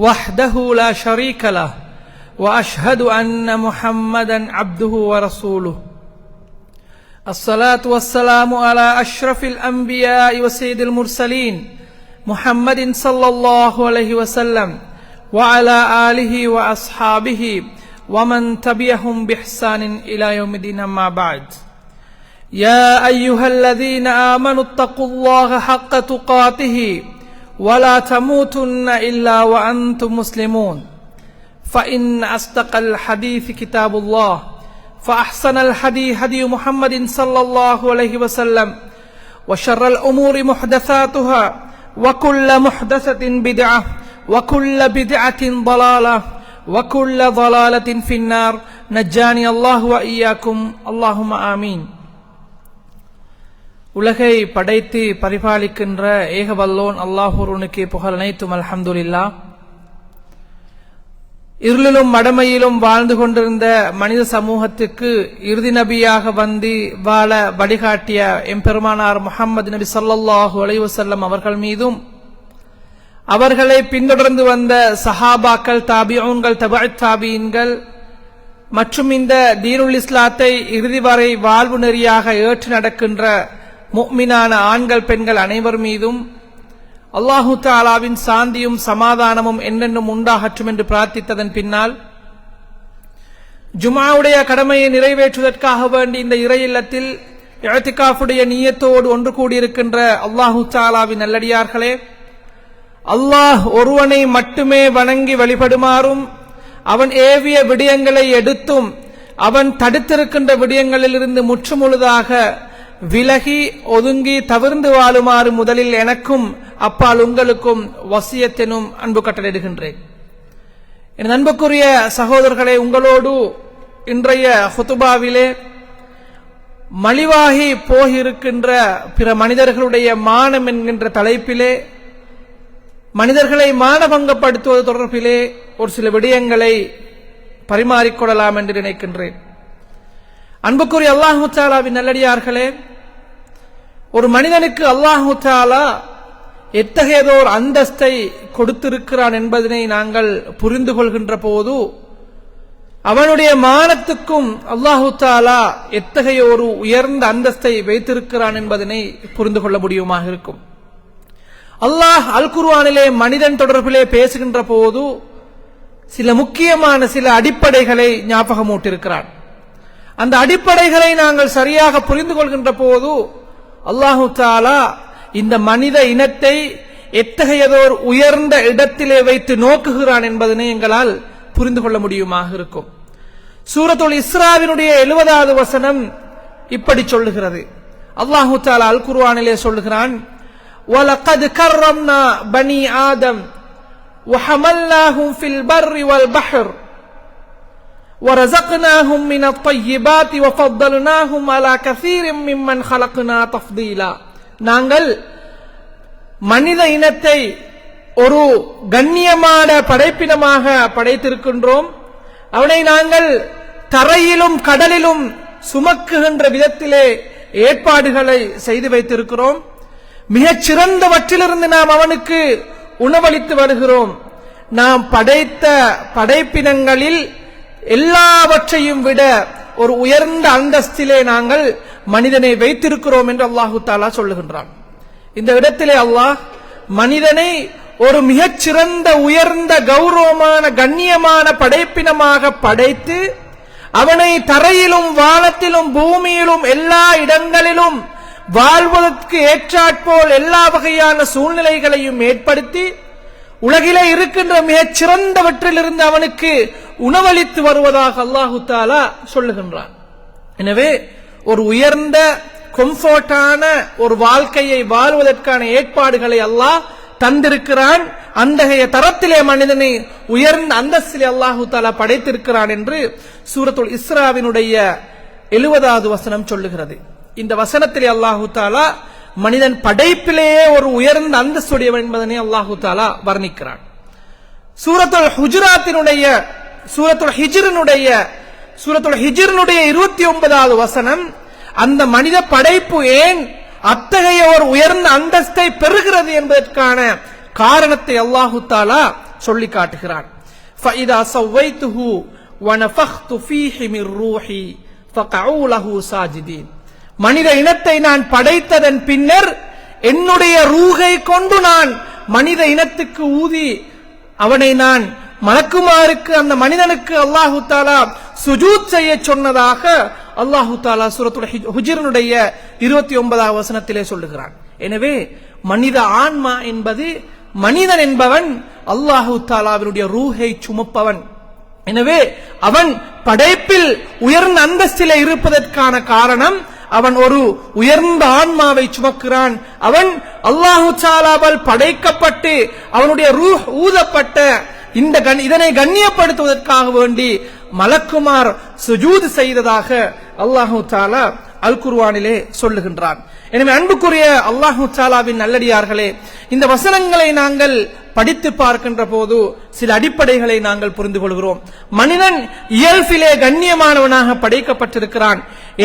وحده لا شريك له وأشهد أن محمدا عبده ورسوله الصلاة والسلام على أشرف الأنبياء وسيد المرسلين محمد صلى الله عليه وسلم وعلى آله وأصحابه ومن تبعهم بإحسان إلى يوم الدين أما بعد يا أيها الذين آمنوا اتقوا الله حق تقاته ولا تموتن إلا وأنتم مسلمون فإن أصدق الحديث كتاب الله فأحسن الحديث هدي محمد صلى الله عليه وسلم وشر الأمور محدثاتها وكل محدثة بدعة وكل بدعة ضلالة وكل ضلالة في النار نجاني الله وإياكم اللهم آمين. உலகை படைத்து பரிபாலிக்கின்ற ஏகவல்லோன் அல்லாஹ்வுக்கே புகழ் அனைத்தும் அல்ஹம்துலில்லாஹ். இருளிலும் மடமையிலும் வாழ்ந்து கொண்டிருந்த மனித சமூகத்துக்கு இறுதி நபியாக வந்து வாழ வழிகாட்டிய எம்பெருமானார் முஹம்மது நபி ஸல்லல்லாஹு அலைஹி வஸல்லம் அவர்கள் மீதும் அவர்களை பின்தொடர்ந்து வந்த சஹாபாக்கள், தாபிஊன்கள், தபஅத் தாபீன்கள் மற்றும் இந்த தீனுல் இஸ்லாத்தை இறுதி வரை வாழ்வு நெறியாக ஏற்று நடக்கின்ற முஃமினான ஆண்கள் பெண்கள் அனைவர் மீதும் அல்லாஹு தஆலாவின் சாந்தியும் சமாதானமும் என்னென்னும் உண்டாகட்டும் என்று பிரார்த்தித்ததன் பின்னால் ஜும்ஆவுடைய கடமையை நிறைவேற்றுவதற்காக வேண்டி இந்த இறை இல்லத்தில் இஅ்திகாஃபுடைய நியத்தோடு ஒன்று கூடியிருக்கின்ற அல்லாஹு தஆலாவின் நல்லடியார்களே, அல்லாஹ் ஒருவனை மட்டுமே வணங்கி வழிபடுமாறும் அவன் ஏவிய விடயங்களை எடுத்தும் அவன் தடுத்திருக்கின்ற விடயங்களிலிருந்து முற்றுமுழுதாக விலகி ஒதுங்கி தவிர்ந்து வாழுமாறு முதலில் எனக்கும் அப்பால் உங்களுக்கும் வசியத்தெனும் அன்பு கட்டளையிடுகின்றேன். என் அன்புக்குரிய சகோதரர்களே, உங்களோடு இன்றைய ஹுதுபாவிலே மலிவாகி போகிருக்கின்ற பிற மனிதர்களுடைய மானம் என்கின்ற தலைப்பிலே மனிதர்களை மானபங்கப்படுத்துவது தொடர்பிலே ஒரு சில விடயங்களை பரிமாறிக்கொள்ளலாம் என்று நினைக்கின்றேன். அன்புக்குரிய அல்லாஹு தஆலாவின் நல்லடியார்களே, ஒரு மனிதனுக்கு அல்லாஹு தஆலா எத்தகையதோர் அந்தஸ்தை கொடுத்திருக்கிறான் என்பதனை நாங்கள் புரிந்து கொள்கின்ற போது அவனுடைய மானத்துக்கும் அல்லாஹு தஆலா எத்தகைய ஒரு உயர்ந்த அந்தஸ்தை வைத்திருக்கிறான் என்பதனை புரிந்து கொள்ள முடியுமாக இருக்கும். அல்லாஹ் அல் குர்ஆனிலே மனிதன் தொடர்பிலே பேசுகின்ற போது சில முக்கியமான சில அடிப்படைகளை ஞாபகமூட்டிருக்கிறான். அந்த அடிப்படைகளை நாங்கள் சரியாக புரிந்து கொள்கின்ற போது அல்லாஹு தஆலா இந்த மனித இனத்தை எத்தகையதோர் உயர்ந்த இடத்திலே வைத்து நோக்குகிறான் என்பதனை எங்களால் புரிந்து கொள்ள முடியுமாக இருக்கும். சூரத்துல் இஸ்ராவினுடைய 70வது வசனம் இப்படி சொல்லுகிறது. அல்லாஹு தஆலா அல் குர்ஆனிலே சொல்லுகிறான், وَلَقَدْ كَرَّمْنَا بَنِي آدَمَ وَحَمَلْنَاهُمْ فِي الْبَرِّ وَالْبَحْرِ وَرَزَقْنَاهُمْ مِنَ الطَّيِّبَاتِ وَفَضَّلْنَاهُمْ عَلَى كَثِيرٍ مِّمَّنْ خَلَقْنَا تَفْضِيلًا. நாங்கள் மனித இனத்தை ஒரு கண்ணியமான படைப்பினமாக படைத்திருக்கின்றோம். அவனை நாங்கள் தரையிலும் கடலிலும் சுமக்குகின்ற விதத்திலே ஏற்பாடுகளை செய்து வைத்திருக்கிறோம். மிகச் சிறந்தவற்றிலிருந்து நாம் அவனுக்கு உணவளித்து வருகிறோம். நாம் படைத்த படைப்பினங்களில் எல்லாவற்றையும் விட ஒரு உயர்ந்த அந்தஸ்திலே நாங்கள் மனிதனை வைத்திருக்கிறோம் என்று அல்லாஹு தஆலா சொல்லுகின்றான். இந்த இடத்திலே அல்லாஹ் மனிதனை ஒரு மிகச்சிறந்த உயர்ந்த கௌரவமான கண்ணியமான படைப்பினமாக படைத்து அவனை தரையிலும் வானத்திலும் பூமியிலும் எல்லா இடங்களிலும் வாழ்வதற்கு ஏற்றாற்போல் எல்லா வகையான சூழ்நிலைகளையும் ஏற்படுத்தி உலகிலே இருக்கின்ற மிகச் சிறந்தவற்றிலிருந்து அவனுக்கு உணவளித்து வருவதாக அல்லாஹு தஆலா சொல்லுகின்றான். எனவே ஒரு உயர்ந்த கம்ஃபர்ட்டான ஒரு வாழ்க்கையை வாழ்வதற்கான ஏற்பாடுகளை அல்லாஹ் தந்திருக்கிறான். அந்த தரத்திலே மனிதனை உயர்ந்த அந்தஸ்திலே அல்லாஹு தஆலா படைத்திருக்கிறான் என்று சூரத்துல் இஸ்ராவினுடைய 70வது வசனம் சொல்லுகிறது. இந்த வசனத்திலே அல்லாஹு தஆலா மனிதன் படைப்பிலேயே ஒரு உயர்ந்த அந்தஸ்துடையவன் என்பதனை அல்லாஹு தஆலா வர்ணிக்கிறான். சூரத்துல் ஹிஜ்ரினுடைய 29வது வசனம் அந்த மனித படைப்பு ஏன் அத்தகைய ஒரு உயர்ந்த அந்தஸ்தை பெறுகிறது என்பதற்கான காரணத்தை அல்லாஹு தஆலா சொல்லி காட்டுகிறான். فَإِذَا سَوَّيْتُهُ وَنَفَخْتُ فِيهِ مِنْ رُوحِي فَقَعُوا لَهُ سَاجِدِينَ. மனித இனத்தை நான் படைத்ததன் பின்னர் என்னுடைய ரூஹை கொண்டு நான் மனித இனத்துக்கு ஊதி அவனை நான் மலக்குமாருக்கு அந்த மனிதனுக்கு அல்லாஹு தஆலா சுஜூத் செய்ய சொன்னதாக அல்லாஹு தஆலா சூரத்துல் ஹுஜ்ருடைய 29வது வசனத்திலே சொல்லுகிறான். எனவே மனித ஆன்மா என்பது, மனிதன் என்பவன் அல்லாஹு தஆலாவினுடைய ரூஹை சுமப்பவன். எனவே அவன் படைப்பில் உயர்ந்த அந்தஸ்திலே இருப்பதற்கான காரணம் அவன் ஒரு உயர்ந்த ஆன்மாவை சுமக்கிறான். அவன் அல்லாஹு தஆலாவால் படைக்கப்பட்டு அவனுடைய ரூஹ் ஊதப்பட்ட இதனை கண்ணியப்படுத்துவதற்காக வேண்டி மலக்குமார் சுஜூத் செய்ததாக அல்லாஹு தஆலா அல் குர்ஆனிலே சொல்லுகின்றான். எனவே அன்புக்குரிய அல்லாஹு தஆலாவின் நல்லடியார்களே, இந்த வசனங்களை நாங்கள் படித்து பார்க்கின்ற போது சில அடிப்படைகளை நாங்கள் புரிந்து கொள்கிறோம். மனிதன் இயல்பிலே கண்ணியமானவனாக படைக்கப்பட்டிருக்கிறான்.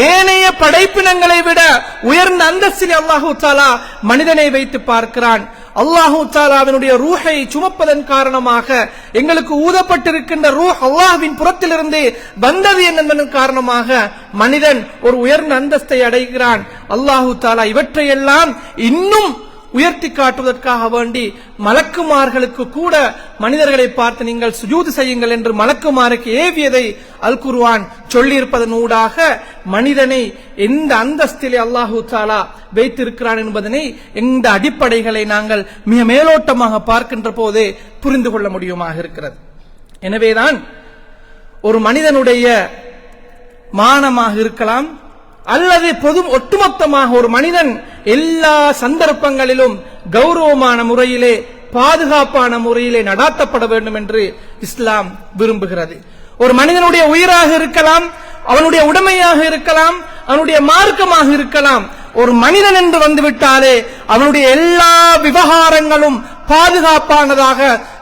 ஏனைய படைப்பினங்களை விட உயர்ந்த அந்தஸ்திலே அல்லாஹு தஆலா மனிதனை வைத்து பார்க்கிறான். அல்லாஹு தஆலாவினுடைய ரூஹை சுமப்பதன் காரணமாக எங்களுக்கு ஊதப்பட்டிருக்கின்ற ரூஹ் அல்லாஹ்வின் புறத்திலிருந்து வந்தது என்பதன் காரணமாக மனிதன் ஒரு உயர்ந்த அந்தஸ்தை அடைகிறான். அல்லாஹு தஆலா இவற்றையெல்லாம் இன்னும் உயர்த்தி காட்டுவதற்காக வேண்டி மலக்குமார்களுக்கு கூட மனிதர்களை பார்த்து நீங்கள் சுஜூத் செய்யுங்கள் என்று மலக்குமாருக்கு ஏவியதை அல் குர்ஆன் சொல்லியிருப்பதன் ஊடாக மனிதனை எந்த அந்தஸ்திலே அல்லாஹு தஆலா வைத்திருக்கிறான் என்பதனை இந்த அடிப்படைகளை நாங்கள் மிக மேலோட்டமாக பார்க்கின்ற போதே புரிந்து கொள்ள முடியுமாக இருக்கிறது. எனவேதான் ஒரு மனிதனுடைய மானமாக இருக்கலாம் அல்லது ஒட்டுமொத்தமாக ஒரு மனிதன் எல்லா சந்தர்ப்பங்களிலும் கௌரவமான முறையிலே பாதுகாப்பான முறையிலே நடாத்தப்பட வேண்டும் என்று இஸ்லாம் விரும்புகிறது. ஒரு மனிதனுடைய உயிராக இருக்கலாம், அவனுடைய உடைமையாக இருக்கலாம், அவனுடைய மார்க்கமாக இருக்கலாம். ஒரு மனிதன் என்று வந்துவிட்டாலே அவனுடைய எல்லா விவகாரங்களும் பாதுகாப்பானதாக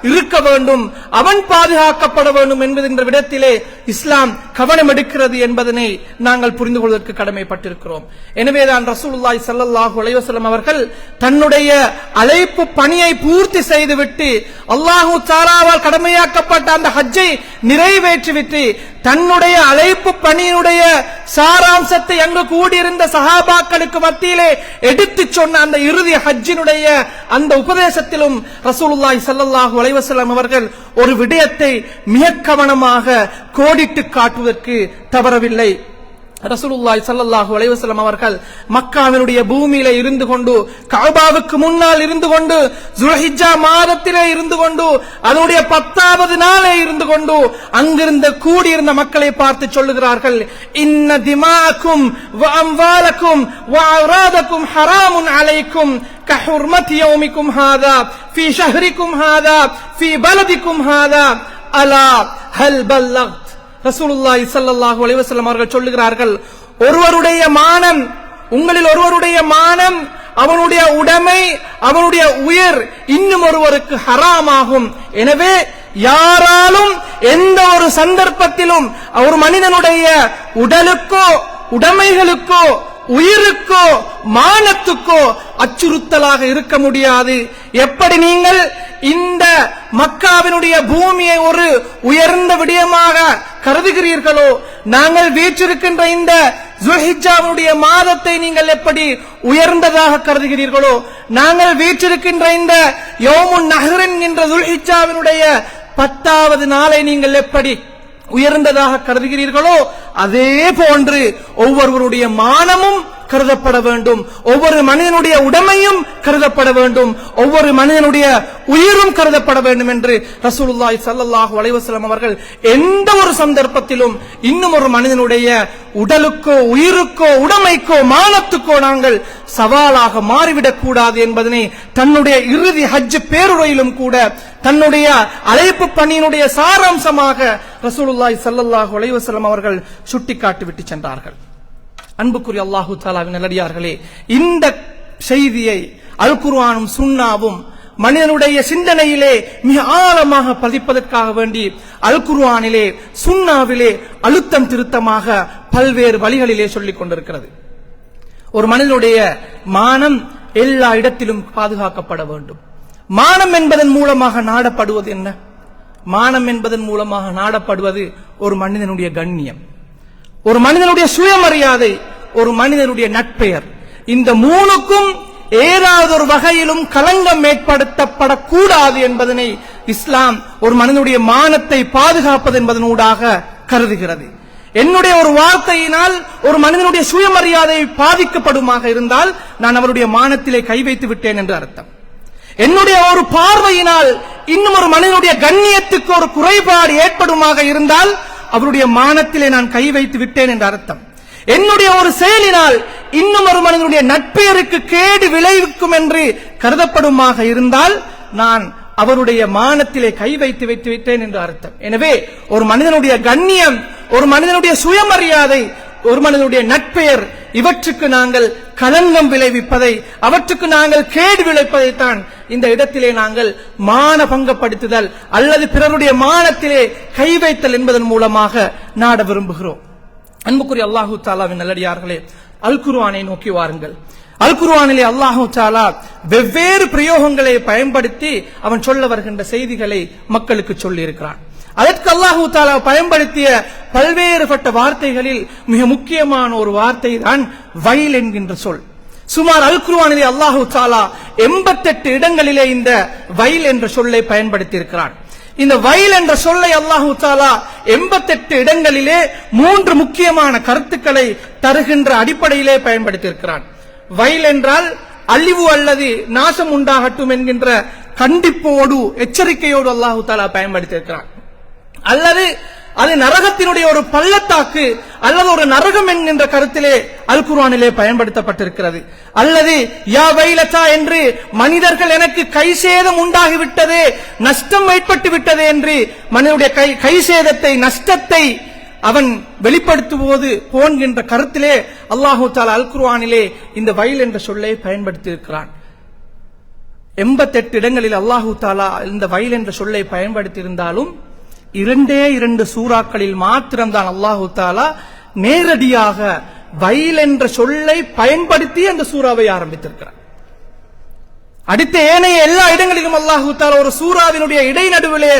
இருக்க வேண்டும், அவன் பாதுகாக்கப்பட வேண்டும் என்கின்ற விடத்திலே இஸ்லாம் கவனம் எடுக்கிறது என்பதனை நாங்கள் புரிந்து கொள்வதற்கு கடமைப்பட்டிருக்கிறோம். எனவேதான் ரசூலுல்லாஹி ஸல்லல்லாஹு அலைஹி வஸல்லம் அவர்கள் தன்னுடைய அழைப்பு பணியை பூர்த்தி செய்துவிட்டு அல்லாஹு தஆலாவால் கடமையாக்கப்பட்ட அந்த ஹஜ்ஜை நிறைவேற்றிவிட்டு தன்னுடைய அழைப்பு பணியினுடைய சாராம்சத்தை அங்கு கூடியிருந்த சஹாபாக்களுக்கு மத்தியிலே எடுத்து சொன்ன அந்த இறுதி ஹஜ்ஜினுடைய அந்த உபதேசத்திலும் ரசூலுல்லாஹி ஸல்லல்லாஹு அலைஹி வஸல்லம் அவர்கள் ஒரு விடயத்தை மிக கவனமாக கோடிட்டு காட்டுவதற்கு தவறவில்லை. ரசூலுல்லாஹி ஸல்லல்லாஹு அலைஹி வஸல்லம் அவர்கள் மக்காவினுடைய பூமியிலே இருந்து கொண்டு, கஅபாவுக்கு முன்னால் இருந்து கொண்டு, ஜுல்ஹிஜ்ஜா மாதத்திலே இருந்து கொண்டு, அதனுடைய 10வது நாளே இருந்து கொண்டு அங்கிருந்த கூடியிருந்த மக்களை பார்த்து சொல்லுகிறார்கள், இன்ன திமாஅக்கும் வ அம்வாலக்கும் வ அவ்ராதக்கும் ஹராமுன் அலைக்கும் கஹுர்மதி யௌமிக்கும் ஹாதா ஃபீ ஷஹ்ரிக்கும் ஹாதா ஃபீ பலதிக்கும் ஹாதா அலா ஹல் பல்லக்த். ரசூலுல்லாஹி ஸல்லல்லாஹு அலைஹி வஸல்லம் அவர்கள் சொல்லுகிறார்கள், ஒருவருடைய மானம், உங்களில் ஒருவருடைய மானம், அவனுடைய உடைமை, அவனுடைய உயிர் இன்னும் ஒருவருக்கு ஹராமாகும். எனவே யாராலும் எந்த ஒரு சந்தர்ப்பத்திலும் ஒரு மனிதனுடைய உடலுக்கோ உடைமைகளுக்கோ உயிருக்கோ மானத்துக்கோ அச்சுறுத்தலாக இருக்க முடியாது. எப்படி நீங்கள் இந்த மக்காவினுடைய பூமியை ஒரு உயர்ந்த விடயமாக கருதுகிறீர்களோ, நாங்கள் வீற்றிருக்கின்ற இந்த ஜுல்ஹிஜ்ஜாவுடைய மாதத்தை நீங்கள் எப்படி உயர்ந்ததாக கருதுகிறீர்களோ, நாங்கள் வீற்றிருக்கின்ற இந்த யௌமுன் நஹர் என்கின்ற ஜுல்ஹிஜ்ஜாவினுடைய 10வது நாளை நீங்கள் எப்படி உயர்ந்ததாக கருதுகிறீர்களோ, அதே போன்று ஒவ்வொருவருடைய மானமும் கருதப்பட வேண்டும், ஒவ்வொரு மனிதனுடைய உடைமையும் கருதப்பட வேண்டும், ஒவ்வொரு மனிதனுடைய உயிரும் கருதப்பட வேண்டும் என்று ரசூலுல்லாஹி ஸல்லல்லாஹு அலைஹி வஸல்லம் அவர்கள் எந்த ஒரு சந்தர்ப்பத்திலும் இன்னும் ஒரு மனிதனுடைய உடலுக்கோ உயிருக்கோ உடைமைக்கோ மானத்துக்கோ நாங்கள் சவாலாக மாறிவிடக் கூடாது என்பதனை தன்னுடைய இறுதி ஹஜ் பேருரையிலும் கூட தன்னுடைய அழைப்பு பணியினுடைய சாராம்சமாக ரசூலுல்லாஹி ஸல்லல்லாஹு அலைஹி வஸல்லம் அவர்கள் சுட்டிக்காட்டிவிட்டு சென்றார்கள். அன்புக்குரிய அல்லாஹு தஆலாவின் நல்லடியார்களே, இந்த செய்தியை அல் குர்ஆனும் சுன்னாவும் மனிதனுடைய சிந்தனையிலே மிக ஆழமாக பதிப்பதற்காக வேண்டி அல் குர்ஆனிலே சுன்னாவிலே அழுத்தம் திருத்தமாக பல்வேறு வழிகளிலே சொல்லிக் கொண்டிருக்கிறது. ஒரு மனிதனுடைய மானம் எல்லா இடத்திலும் பாதுகாக்கப்பட வேண்டும். மானம் என்பதன் மூலமாக நாடப்படுவது என்ன? மானம் என்பதன் மூலமாக நாடப்படுவது ஒரு மனிதனுடைய கண்ணியம், ஒரு மனிதனுடைய சுயமரியாதை, ஒரு மனிதனுடைய நட்பெயர். இந்த மூணுக்கும் ஏதாவது ஒரு வகையிலும் களங்கம் ஏற்படுத்தப்படக்கூடாது என்பதனை இஸ்லாம் ஒரு மனிதனுடைய மானத்தை பாதுகாப்பது என்பதனூடாக கருதுகிறது. என்னுடைய ஒரு வார்த்தையினால் ஒரு மனிதனுடைய சுயமரியாதை பாதிக்கப்படுமாக இருந்தால் நான் அவருடைய மானத்திலே கை வைத்து விட்டேன் என்று அர்த்தம். என்னுடைய ஒரு பார்வையினால் இன்னும் ஒரு மனிதனுடைய கண்ணியத்துக்கு ஒரு குறைபாடு ஏற்படுமாக இருந்தால் அவருடைய மானத்திலே நான் கை வைத்து விட்டேன் என்று அர்த்தம். என்னுடைய ஒரு செயலினால் இன்னும் ஒரு மனிதனுடைய நட்பெயருக்கு கேடு விளைவிக்கும் என்று கருதப்படுமாக இருந்தால் நான் அவருடைய மானத்திலே கை வைத்து விட்டேன் என்று அர்த்தம். எனவே ஒரு மனிதனுடைய கண்ணியம், ஒரு மனிதனுடைய சுயமரியாதை, ஒரு மனிதனுடைய நட்பெயர், இவற்றுக்கு நாங்கள் களங்கம் விளைவிப்பதை, அவற்றுக்கு நாங்கள் கேடு விளைவிப்பதைத்தான் இந்த இடத்திலே நாங்கள் மான பங்கப்படுத்துதல் அல்லது பிறருடைய மானத்திலே கை வைத்தல் என்பதன் மூலமாக நாட விரும்புகிறோம். அன்புக்குரிய அல்லாஹு தாலாவின் நல்லடியார்களே, அல் குர்ஆனை நோக்கி வாருங்கள். அல் குர்ஆனிலே அல்லாஹு தாலா வெவ்வேறு பிரயோகங்களை பயன்படுத்தி அவன் சொல்ல வருகின்ற செய்திகளை மக்களுக்கு சொல்லி இருக்கிறான். அதற்கு அல்லாஹு தாலா பயன்படுத்திய பல்வேறுபட்ட வார்த்தைகளில் மிக முக்கியமான ஒரு வார்த்தை தான் வைல் என்கின்ற சொல். சுமார் அல் குர்ஆனிலே அல்லாஹு தாலா 88 இடங்களிலே இந்த வைல் என்ற சொல்லை பயன்படுத்தி இருக்கிறான். இந்த வைல் என்ற சொல்லை அல்லாஹு தாலா 88 இடங்களிலே 3 முக்கியமான கருத்துக்களை தருகின்ற அடிப்படையிலே பயன்படுத்தி இருக்கிறான். வைல் என்றால் அழிவு அல்லது நாசம் உண்டாகட்டும் என்கின்ற கண்டிப்போடு எச்சரிக்கையோடு அல்லாஹு தாலா பயன்படுத்தி இருக்கிறான். அல்லது அது நரகத்தினுடைய ஒரு பள்ளத்தாக்கு அல்லது ஒரு நரகம் என்கின்ற கருத்திலே அல் குர்ஆனிலே பயன்படுத்தப்பட்டிருக்கிறது. அல்லது யா வைலதா என்று மனிதர்கள் எனக்கு கை சேதம் உண்டாகிவிட்டதே, நஷ்டம் ஏற்பட்டு விட்டதே என்று மனிதனுடைய கை சேதத்தை, நஷ்டத்தை அவன் வெளிப்படுத்துவது போன்கின்ற கருத்திலே அல்லாஹு தஆலா அல் குர்ஆனிலே இந்த வைல் என்ற சொல்லை பயன்படுத்தி இருக்கிறான். 88 இடங்களில் அல்லாஹு தஆலா இந்த வைல் என்ற சொல்லை பயன்படுத்தி இருந்தாலும் 2 சூறாக்களில் மாத்திரம்தான் அல்லாஹு தஆலா நேரடியாக வைல் என்ற சொல்லை பயன்படுத்தி அந்த சூறாவை ஆரம்பித்திருக்கிறார். அடுத்த ஏனைய எல்லா இடங்களிலும் அல்லாஹு தஆலா ஒரு சூறாவினுடைய இடைநடுவிலே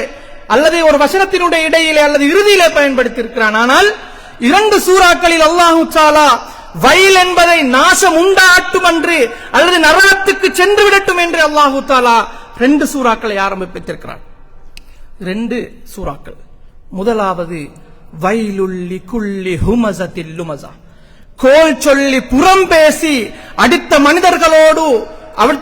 அல்லது ஒரு வசனத்தினுடைய இடையிலே அல்லது இறுதியிலே பயன்படுத்தி இருக்கிறான். ஆனால் 2 சூறாக்களில் அல்லாஹு தஆலா வைல் என்பதை நாசம் உண்டாகட்டும் என்று அல்லது நரகத்துக்கு சென்று விடட்டும் என்று அல்லாஹு தஆலா 2 சூறாக்களை ஆரம்பித்திருக்கிறார். 2 சூறாக்கள். முதலாவது வைலுல்லி குல்லி ஹுமஸத்தில் லுமஸா, கோல் சொல்லி புறம் பேசி அடுத்த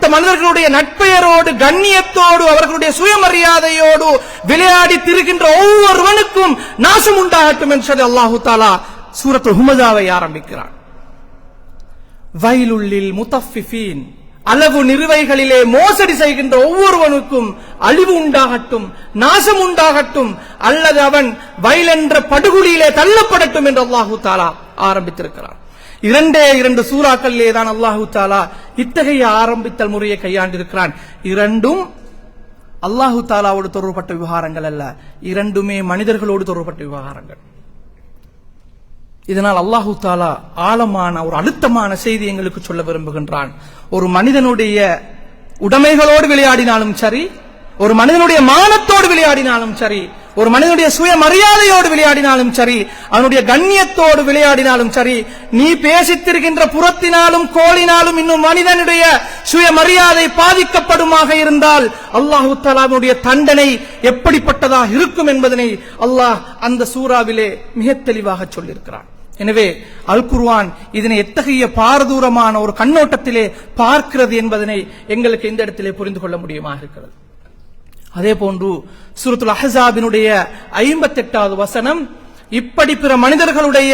மனிதர்களுடைய நட்பெயரோடு, கண்ணியத்தோடு, அவர்களுடைய சுயமரியாதையோடு விளையாடி திரிகின்ற ஒவ்வொருவனுக்கும் நாசம் உண்டாகட்டும் என்று சொல்லி அல்லாஹு தஆலா சூரத்துல் ஹுமஸாவை ஆரம்பிக்கிறான். வைலுல்லில் முத்தஃபிஃபீன், அளவு நிறுவைகளிலே மோசடி செய்கின்ற ஒவ்வொருவனுக்கும் அழிவு உண்டாகட்டும், நாசம் உண்டாகட்டும், அல்லது அவன் வைல் என்ற படுகுழியிலே தள்ளப்படட்டும் என்று அல்லாஹு தஆலா ஆரம்பித்திருக்கிறார். 2 சூறாக்களிலே தான் அல்லாஹு தஆலா இத்தகைய ஆரம்பித்தல் முறையை கையாண்டிருக்கிறான். 2ம் அல்லாஹு தஆலாவோடு தொடர்பட்ட விவகாரங்கள் அல்ல, 2மே மனிதர்களோடு தொடர்பட்ட விவகாரங்கள். இதனால் அல்லாஹு தஆலா ஆழமான ஒரு அழுத்தமான செய்தி எங்களுக்கு சொல்ல விரும்புகின்றான். ஒரு மனிதனுடைய உடைமைகளோடு விளையாடினாலும் சரி, ஒரு மனிதனுடைய மானத்தோடு விளையாடினாலும் சரி, ஒரு மனிதனுடைய சுயமரியாதையோடு விளையாடினாலும் சரி, அவனுடைய கண்ணியத்தோடு விளையாடினாலும் சரி, நீ பேசித்திருக்கின்ற புறத்தினாலும் கோலினாலும் இன்னும் மனிதனுடைய சுயமரியாதை பாதிக்கப்படுமாக இருந்தால் அல்லாஹு தஆலாவுடைய தண்டனை எப்படிப்பட்டதாக இருக்கும் என்பதனை அல்லாஹ் அந்த சூறாவிலே மிக தெளிவாக சொல்லியிருக்கிறான். எனவே அல் குர்ஆன் இதனை எத்தகைய பாரதூரமான ஒரு கண்ணோட்டத்திலே பார்க்கிறது என்பதனை எங்களுக்கு இந்த இடத்திலே புரிந்து கொள்ள முடியுமா இருக்கிறது. அதே போன்று சூரத்துல் அஹ்ஸாபினுடைய 58வது வசனம் இப்படி பிற மனிதர்களுடைய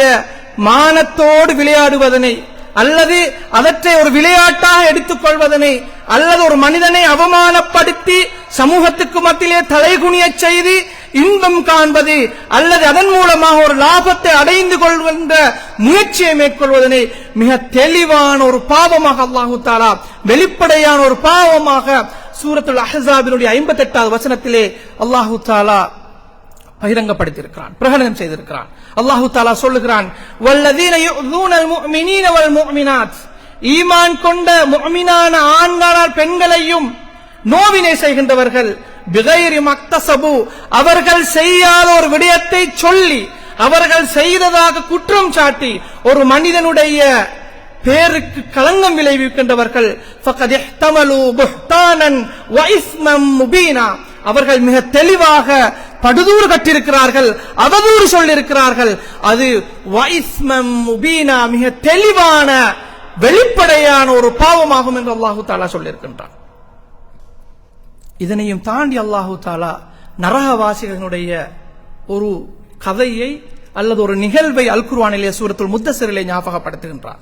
மானத்தோடு விளையாடுவதனை அல்லது அவற்றை ஒரு விளையாட்டாக எடுத்துக்கொள்வதனை அல்லது ஒரு மனிதனை அவமானப்படுத்தி சமூகத்துக்கு மத்தியிலே தலைகுனிய செய்து இன்பம் காண்பது அல்லது அதன் மூலமாக ஒரு லாபத்தை அடைந்து கொள்கின்ற முயற்சியை மேற்கொள்வதனை மிக தெளிவான ஒரு பாவமாக அல்லாஹு தஆலா, வெளிப்படையான ஒரு பாவமாக சூரத்துல் அஹ்ஸாபினுடைய 58வது வசனத்திலே அல்லாஹு தஆலா பகிரங்கப்படுத்தியிருக்கிறான், பிரகடனம் செய்திருக்கிறான். அல்லாஹு தஆலா சொல்லுகிறான், வல்லதீன யு'தூனல் முஃமினீன வல் முஃமினாத், ஈமான் கொண்ட முஃமினான ஆண்களால் பெண்களையும் நோவினை செய்கின்றவர்கள், பிகைரி மக்தஸபு, அவர்கள் செய்யாத ஒரு விடயத்தை சொல்லி அவர்கள் செய்ததாக குற்றம் சாட்டி ஒரு மனிதனுடைய பேருக்கு களங்கம் விளைவிக்கின்றவர்கள் ஃபகத் இஹ்தமலு புஹ்தானன் வ இஸ்மம் முபீனா, அவர்கள் மிக தெளிவாக படுதூறு கட்டியிருக்கிறார்கள், அவதூறு சொல்லியிருக்கிறார்கள். அது வ இஸ்மம் முபீனா, மிக தெளிவான வெளிப்படையான ஒரு பாவமாகும் என்று அல்லாஹு தஆலா சொல்லியிருக்கின்றார். இதனையும் தாண்டி அல்லாஹு தஆலா நரகவாசிகளுடைய ஒரு கதையை அல்லது ஒரு நிகழ்வை அல் குர்ஆனிலே சூரத்துல் முத்தஸிரிலே ஞாபகப்படுத்துகின்றார்.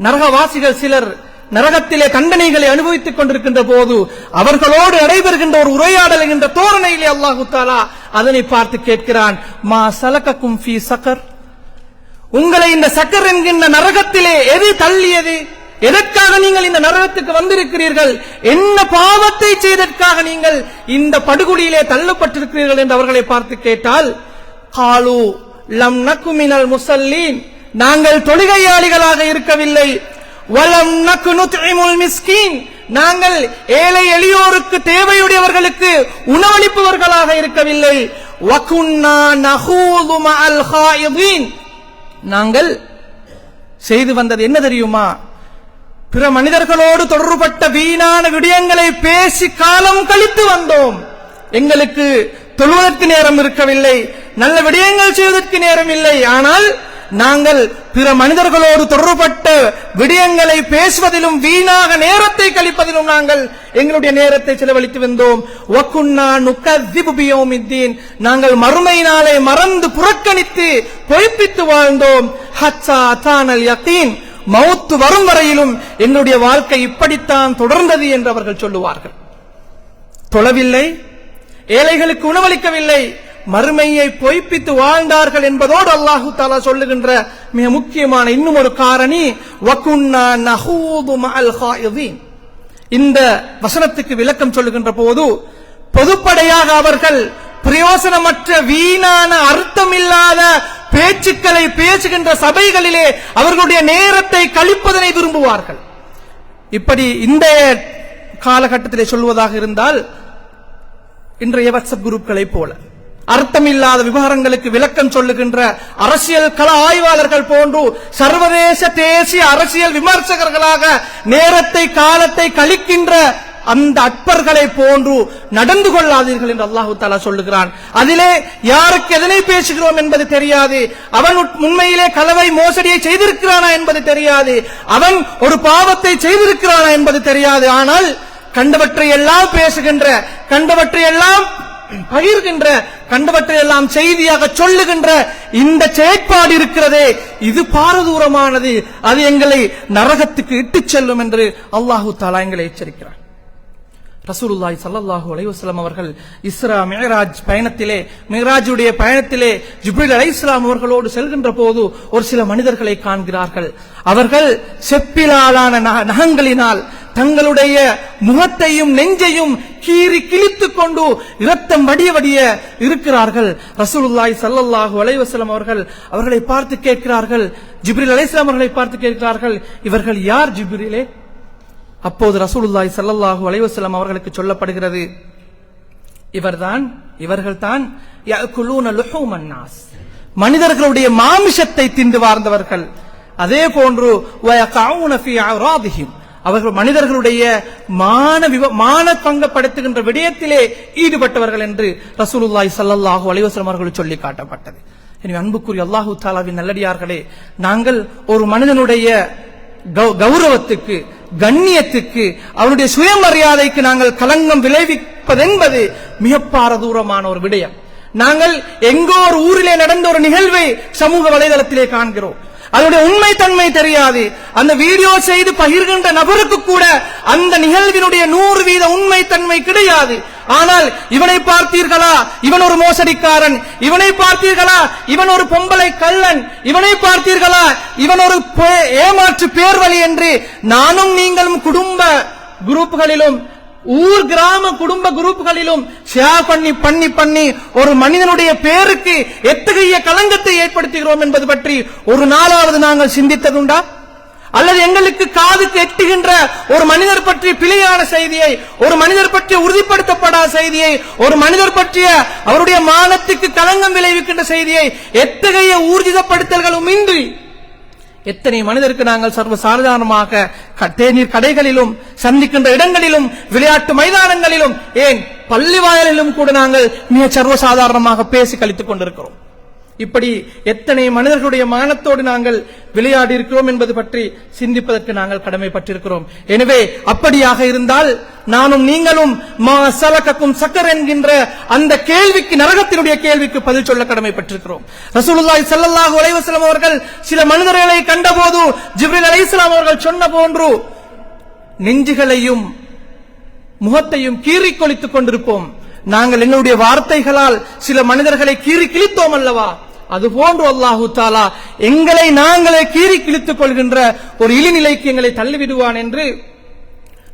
நரகவாசிகள் சிலர் நரகத்திலே தண்டனைகளை அனுபவித்துக் கொண்டிருக்கின்ற போது அவர்களோடு நடைபெறுகின்ற ஒரு உரையாடல் என்ற தோரணையிலே அல்லாஹு தஆலா அதனை பார்த்து கேட்கிறான், மா சலகக்கும் ஃபீ சகர், உங்களை இந்த சக்கர் என்கின்ற நரகத்திலே எது தள்ளியது? எதற்காக நீங்கள் இந்த நரகத்துக்கு வந்திருக்கிறீர்கள்? என்ன பாவத்தை செய்ததற்காக நீங்கள் இந்த படுகொலியிலே தள்ளப்பட்டிருக்கிறீர்கள் என்று அவர்களை பார்த்து கேட்டால், காலு லம் நகு மினல் முஸல்லீன், நாங்கள் தொழுகையாளிகளாக இருக்கவில்லை. வலம் நகு நுத்இமுல் மிஸ்கீன், நாங்கள் ஏழை எளியோருக்கு தேவையுடையவர்களுக்கு உணவளிப்பவர்களாக இருக்கவில்லை. வகுன்னா நஹூது மஅல் ஹாயிதீன், நாங்கள் செய்து வந்தது என்ன தெரியுமா? பிற மனிதர்களோடு தொடர்பட்ட வீணான விடயங்களை பேசி காலம் கழித்து வந்தோம். எங்களுக்கு தொழுவதற்கு நேரம் இருக்கவில்லை, நல்ல விடயங்கள் செய்வதற்கு நேரம் இல்லை. ஆனால் நாங்கள் பிற மனிதர்களோடு தொடர்பட்ட விடயங்களை பேசுவதிலும் வீணாக நேரத்தை கழிப்பதிலும் நாங்கள் எங்களுடைய நேரத்தை செலவழித்து வந்தோம். வகுன்னா நுகذிபு பியௌமித்தீன், நாங்கள் மறுமை நாளை மறந்து புறக்கணித்து பொய்ப்பித்து வாழ்ந்தோம். ஹத்தா அதானல் யகீன், மௌத் வரும் வரையிலும் எங்களுடைய வாழ்க்கை இப்படித்தான் தொடர்ந்தது என்று அவர்கள் சொல்லுவார்கள். தொழவில்லை, ஏழைகளுக்கு உணவளிக்கவில்லை, மறுமையை பொய்ப்பித்து வாழ்ந்தார்கள் என்பதோடு அல்லாஹு தஆலா சொல்லுகின்ற மிக முக்கியமான இன்னும் ஒரு காரணி வகுன்னா நஹூது மஅல் ஹாயிதீன். இந்த வசனத்துக்கு விளக்கம் சொல்லுகின்ற போது பொதுப்படையாக அவர்கள் பிரயோசனமற்ற வீணான அர்த்தமில்லாத பேச்சுக்களை பேசுகின்ற சபைகளிலே அவர்களுடைய நேரத்தை கழிப்பதனை விரும்புவார்கள். இப்படி இந்த காலகட்டத்திலே சொல்வதாக இருந்தால் இன்றைய வாட்ஸ்அப் குரூப்களை போல அர்த்தமில்லாத விவகாரங்களுக்கு விளக்கம் சொல்லுகின்ற அரசியல் கள ஆய்வாளர்கள் போன்று சர்வதேச தேசிய அரசியல் விமர்சகர்களாக நேரத்தை காலத்தை கழிக்கின்ற அந்த அற்பர்களை போன்று நடந்து கொள்ளாதீர்கள் என்று அல்லாஹு தஆலா சொல்லுகிறான். அதிலே யாருக்கு எதனை பேசுகிறோம் என்பது தெரியாது, அவன் உண்மையிலே களவை மோசடியை செய்திருக்கிறானா என்பது தெரியாது, அவன் ஒரு பாவத்தை செய்திருக்கிறானா என்பது தெரியாது. ஆனால் கண்டவற்றை எல்லாம் பேசுகின்ற, கண்டவற்றை எல்லாம் பகிர்கின்ற, கண்டவற்றை எல்லாம் செய்தியாக சொல்லுகின்ற இந்த செயற்பாடு இருக்கிறதே, இது பாரதூரமானது, அது எங்களை நரகத்துக்கு இட்டுச் செல்லும் என்று அல்லாஹு தஆலா எங்களை எச்சரிக்கிறார். ரசூலுல்லாஹி ஸல்லல்லாஹு அலைஹி வஸல்லம் அவர்கள் இஸ்ரா மிஅராஜ் பயணத்திலே, மிஅராஜுடைய பயணத்திலே ஜிப்ரீல் அலைஹிஸ்ஸலாம் அவர்களோடு செல்கின்ற போது ஒரு சில மனிதர்களை காண்கிறார்கள். அவர்கள் செப்பிலாலான நகங்களினால் தங்களுடைய முகத்தையும் நெஞ்சையும் கீறி கிழித்துக் கொண்டு இரத்தம் வடிய வடிய இருக்கிறார்கள். ரசூலுல்லாஹி ஸல்லல்லாஹு அலைஹி வஸல்லம் அவர்கள் அவர்களை பார்த்து கேட்கிறார்கள், ஜிப்ரீல் அலைஹிஸ்ஸலாம் அவர்களை பார்த்து கேட்கிறார்கள், இவர்கள் யார் ஜிப்ரீலே? அப்போது ரசூலுல்லாஹி ஸல்லல்லாஹு அலைஹி வஸல்லம் அவர்களுக்கு சொல்லப்படுகிறது, இவர்கள்தான் யஅகுலூன லுஹூமன் நாஸ், மனிதர்களுடைய மாமிசத்தை தின்று வாழ்ந்தவர்கள். அதே போன்று வயகஊன ஃபீ அராதிஹிம், அவர்கள் மனிதர்களுடைய மான பங்கப்படுத்துகின்ற விடயத்திலே ஈடுபட்டவர்கள் என்று ரசூலுல்லாஹி ஸல்லல்லாஹு அலைஹி வஸல்லம் அவர்கள் சொல்லி காட்டப்பட்டது. எனவே அன்புக்குரிய அல்லாஹு தஆலாவின் நல்லடியார்களே, நாங்கள் ஒரு மனிதனுடைய கௌரவத்துக்கு, கண்ணியத்துக்கு, அவனுடைய சுயமரியாதைக்கு நாங்கள் களங்கம் விளைவிப்பதென்பது மிக பாரதூரமான ஒரு விடயம். நாங்கள் எங்கோ ஒரு ஊரிலே நடந்த ஒரு நிகழ்வை சமூக வலைதளத்திலே காண்கிறோம், அதனுடைய உண்மை தன்மை தெரியாது. அந்த வீடியோ செய்து பகிர்கின்ற நபருக்கு கூட அந்த நிகழ்வினுடைய 100% உண்மை தன்மை கிடையாது. ஆனால் இவனை பார்த்தீர்களா, இவன் ஒரு மோசடிக்காரன், இவனை பார்த்தீர்களா, இவன் ஒரு பொம்பளை கள்ளன், இவனை பார்த்தீர்களா, இவன் ஒரு ஏமாற்று பேர்வழி என்று நானும் நீங்களும் குடும்ப குரூப்புகளிலும் ஊர் கிராம குடும்ப குரூப்புகளிலும் ஷேர் பண்ணி ஒரு மனிதனுடைய பேருக்கு எத்தகைய களங்கத்தை ஏற்படுத்துகிறோம் என்பது பற்றி ஒரு நாளாவது நாங்கள் சிந்தித்ததுண்டா? அல்லது எங்களுக்கு காதுக்கு எட்டுகின்ற ஒரு மனிதர் பற்றிய பிழையான செய்தியை, ஒரு மனிதர் பற்றிய உறுதிப்படுத்தப்படாத செய்தியை, ஒரு மனிதர் பற்றிய அவருடைய மானத்துக்கு களங்கம் விளைவிக்கின்ற செய்தியை எத்தகைய ஊர்ஜிதப்படுத்தல்களும் இன்றி எத்தனை மனிதருக்கு நாங்கள் சர்வசாதாரணமாக தேநீர் கடைகளிலும், சந்திக்கின்ற இடங்களிலும், விளையாட்டு மைதானங்களிலும், ஏன் பள்ளிவாயலிலும் கூட நாங்கள் மிக சர்வசாதாரணமாக பேசி கழித்துக் கொண்டிருக்கிறோம். இப்படி எத்தனை மனிதர்களுடைய மானத்தோடு நாங்கள் விளையாடி இருக்கிறோம் என்பது பற்றி சிந்திப்பதற்கு நாங்கள் கடமைப்பட்டிருக்கிறோம். எனவே அப்படியாக இருந்தால் நானும் நீங்களும் மா சலகக்கும் சக்கர் என்கின்ற அந்த கேள்விக்கு, நரகத்தினுடைய கேள்விக்கு பதில் சொல்ல கடமைப்பட்டிருக்கிறோம். ரசூலுல்லாஹி ஸல்லல்லாஹு அலைஹி வஸல்லம் அவர்கள் சில மனிதர்களை கண்டபோது ஜிப்ரீல் அலைஹிஸ்ஸலாம் அவர்கள் சொன்ன போன்று நெஞ்சுகளையும் முகத்தையும் கீறி கொளித்துக் கொண்டிருப்போம். நாங்கள் எங்களுடைய வார்த்தைகளால் சில மனிதர்களை கீறி கிழித்தோம் அல்லவா, அதுபோன்று அல்லாஹு தஆலா எங்களை நாங்களே கீறி கிழித்துக் கொள்கின்ற ஒரு இழிநிலைக்கு எங்களை தள்ளிவிடுவான் என்று